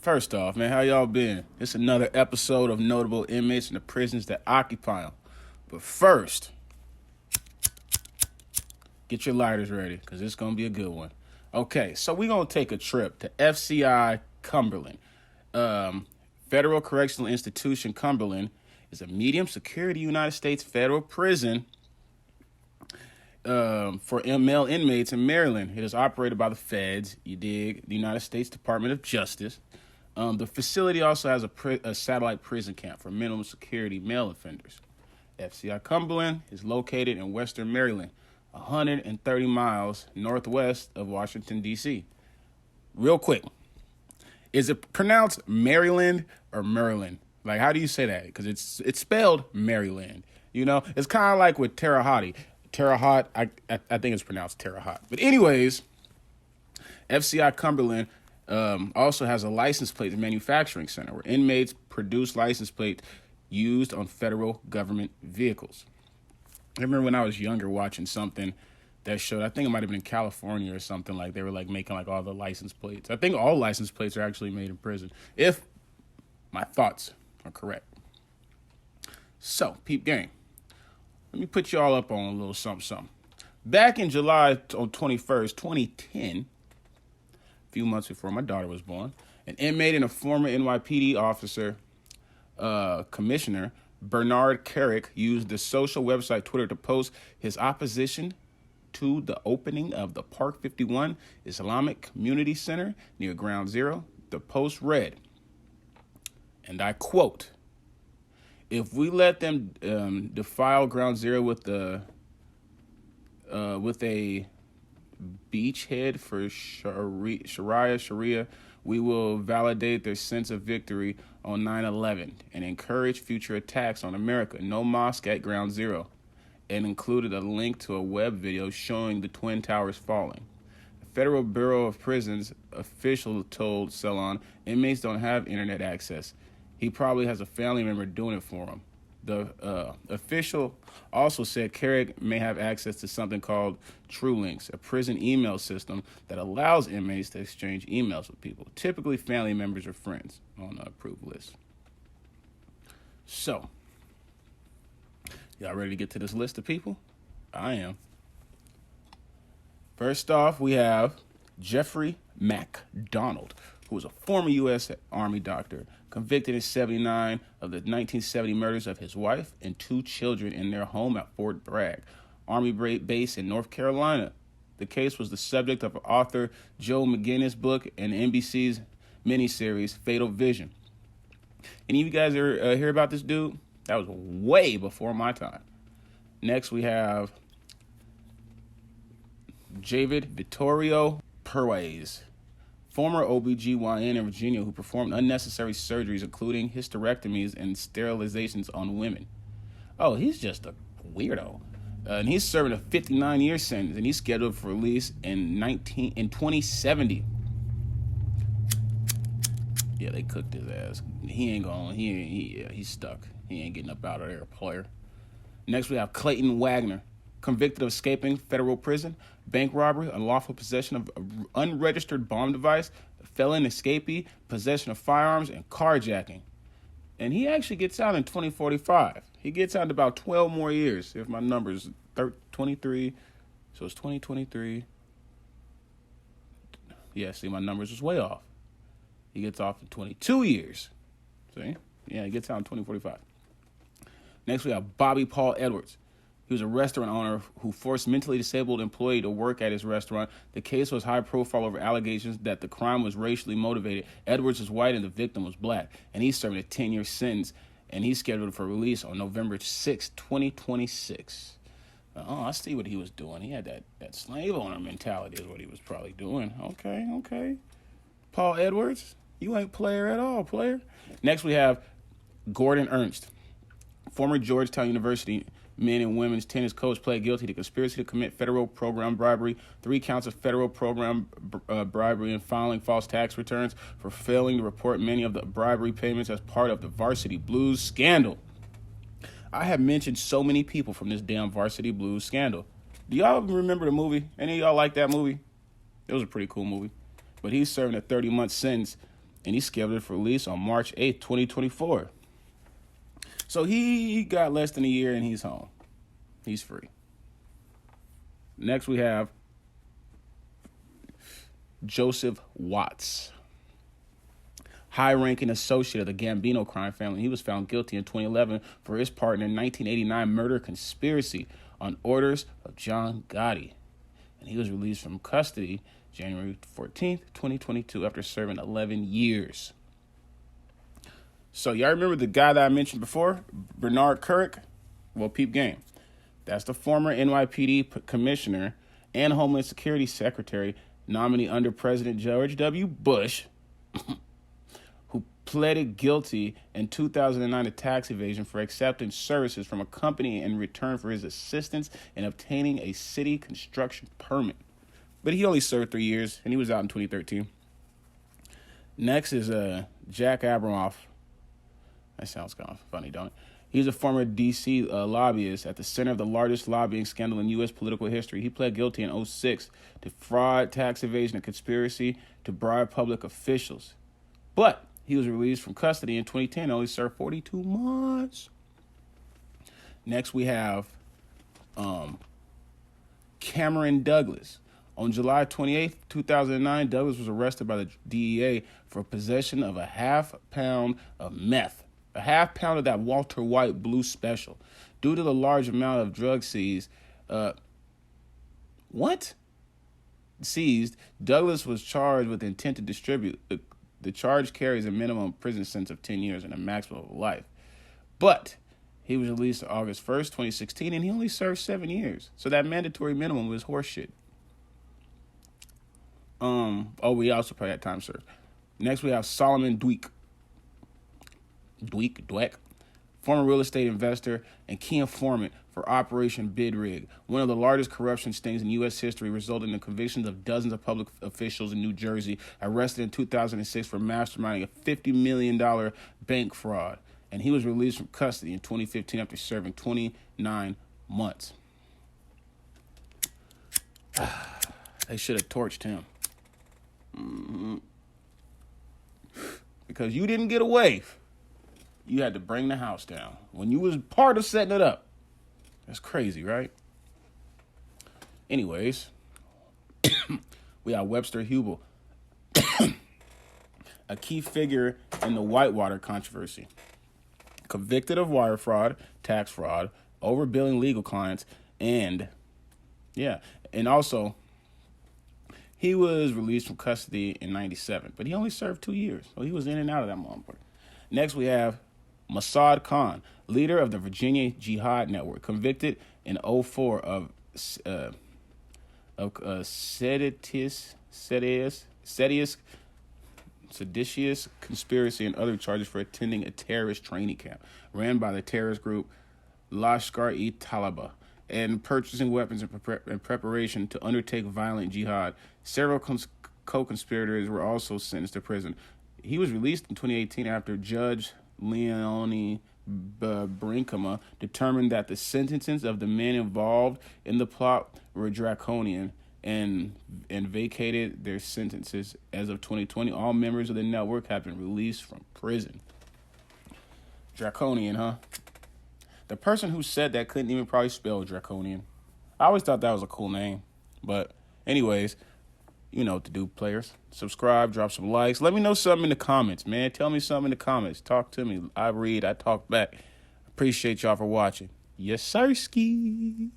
First off, man, how y'all been? It's another episode of Notable Inmates in the prisons that occupy them. But first, get your lighters ready, because it's going to be a good one. Okay, so we're going to take a trip to FCI Cumberland. Federal Correctional Institution Cumberland is a medium security United States federal prison for male inmates in Maryland. It is operated by the feds, you dig, the United States Department of Justice. The facility also has a satellite prison camp for minimum security male offenders. FCI Cumberland is located in western Maryland, 130 miles northwest of Washington, D.C. Real quick, is it pronounced Maryland or Maryland? Like, how do you say that? Because it's spelled Maryland. You know, it's kind of like with Terre Haute. Terre Haute, I think it's pronounced Terre Haute. But anyways, FCI Cumberland also has a license plate manufacturing center where inmates produce license plates used on federal government vehicles. I remember when I was younger watching something that showed, I think it might have been in California or something, like they were like making like all the license plates. I think all license plates are actually made in prison, if my thoughts are correct. So, peep gang, let me put y'all up on a little something. Back in July 21st, 2010, a few months before my daughter was born, an inmate and a former NYPD officer, Commissioner Bernard Kerick, used the social website Twitter to post his opposition to the opening of the Park 51 Islamic Community Center near Ground Zero. The post read, and I quote, "If we let them defile Ground Zero with a beachhead for Sharia, we will validate their sense of victory on 9/11 and encourage future attacks on America. No mosque at Ground Zero," and included a link to a web video showing the Twin Towers falling. The Federal Bureau of Prisons official told Salon, inmates don't have internet access. He probably has a family member doing it for him. The official also said Kerick may have access to something called True Links, a prison email system that allows inmates to exchange emails with people, typically family members or friends, on the approved list. So, y'all ready to get to this list of people? I am. First off, we have Jeffrey MacDonald, who was a former U.S. Army doctor, convicted in 1979 of the 1970 murders of his wife and two children in their home at Fort Bragg, Army base in North Carolina. The case was the subject of author Joe McGinnis' book and NBC's miniseries Fatal Vision. Any of you guys ever hear about this dude? That was way before my time. Next, we have Javaid Vittorio Perwaiz, former OBGYN in Virginia who performed unnecessary surgeries, including hysterectomies and sterilizations on women. Oh, he's just a weirdo. And he's serving a 59-year sentence, and he's scheduled for release in 2070. Yeah, they cooked his ass. He ain't going. He's stuck. He ain't getting up out of there, player. Next, we have Clayton Wagner, convicted of escaping federal prison, bank robbery, unlawful possession of an unregistered bomb device, felon escapee, possession of firearms, and carjacking. And he actually gets out in 2045. He gets out in about 12 more years, if my number's 23. So it's 2023. Yeah, see, my numbers was way off. He gets off in 22 years. See? Yeah, he gets out in 2045. Next, we have Bobby Paul Edwards. He was a restaurant owner who forced mentally disabled employee to work at his restaurant. The case was high profile over allegations that the crime was racially motivated. Edwards is white and the victim was black, and he's serving a 10-year sentence, and he's scheduled for release on November 6, 2026. Oh, I see what he was doing. He had that slave owner mentality is what he was probably doing. Okay. Paul Edwards, you ain't player at all, player. Next, we have Gordon Ernst, former Georgetown University men and women's tennis coach, pled guilty to conspiracy to commit federal program bribery, 3 counts of federal program bribery, and filing false tax returns for failing to report many of the bribery payments as part of the Varsity Blues scandal. I have mentioned so many people from this damn Varsity Blues scandal. Do y'all remember the movie? Any of y'all like that movie? It was a pretty cool movie. But he's serving a 30-month sentence, and he's scheduled for release on March 8th, 2024. So he got less than a year, and he's home. He's free. Next, we have Joseph Watts, high-ranking associate of the Gambino crime family. He was found guilty in 2011 for his part in a 1989 murder conspiracy on orders of John Gotti. And he was released from custody January 14th, 2022, after serving 11 years. So y'all remember the guy that I mentioned before, Bernard Kerick? Well, peep game. That's the former NYPD commissioner and Homeland Security Secretary nominee under President George W. Bush, who pleaded guilty in 2009 to tax evasion for accepting services from a company in return for his assistance in obtaining a city construction permit. But he only served 3 years, and he was out in 2013. Next is Jack Abramoff. That sounds kind of funny, don't it? He's a former D.C. lobbyist at the center of the largest lobbying scandal in U.S. political history. He pled guilty in 2006 to fraud, tax evasion, and conspiracy to bribe public officials. But he was released from custody in 2010 and only served 42 months. Next, we have Cameron Douglas. On July 28, 2009, Douglas was arrested by the DEA for possession of a half pound of meth. A half pound of that Walter White Blue Special. Due to the large amount of drugs seized, Douglas was charged with intent to distribute. The charge carries a minimum prison sentence of 10 years and a maximum of life. But he was released on August 1st, 2016, and he only served 7 years. So that mandatory minimum was horseshit. We also probably had time served. Next, we have Solomon Dweck, former real estate investor and key informant for Operation Bid Rig, one of the largest corruption stings in U.S. history, resulting in the convictions of dozens of public officials in New Jersey, arrested in 2006 for masterminding a $50 million bank fraud. And he was released from custody in 2015 after serving 29 months. They should have torched him. Because you didn't get away. You had to bring the house down when you was part of setting it up. That's crazy, right? Anyways, we have Webster Hubel, a key figure in the Whitewater controversy. Convicted of wire fraud, tax fraud, overbilling legal clients, and also he was released from custody in 1997, but he only served 2 years, so he was in and out of that motherfucker. Next, we have Mossad Khan, leader of the Virginia Jihad Network, convicted in 2004 of seditious conspiracy and other charges for attending a terrorist training camp ran by the terrorist group Lashkar-e-Taiba and purchasing weapons in preparation to undertake violent jihad. Several co-conspirators were also sentenced to prison. He was released in 2018 after Judge Leonie Brinkema determined that the sentences of the men involved in the plot were draconian and vacated their sentences. As of 2020, all members of the network have been released from prison. Draconian, huh? The person who said that couldn't even probably spell draconian. I always thought that was a cool name. But anyways, you know what to do, players. Subscribe, drop some likes. Let me know something in the comments, man. Tell me something in the comments. Talk to me. I read, I talk back. Appreciate y'all for watching. Yes, sir, ski.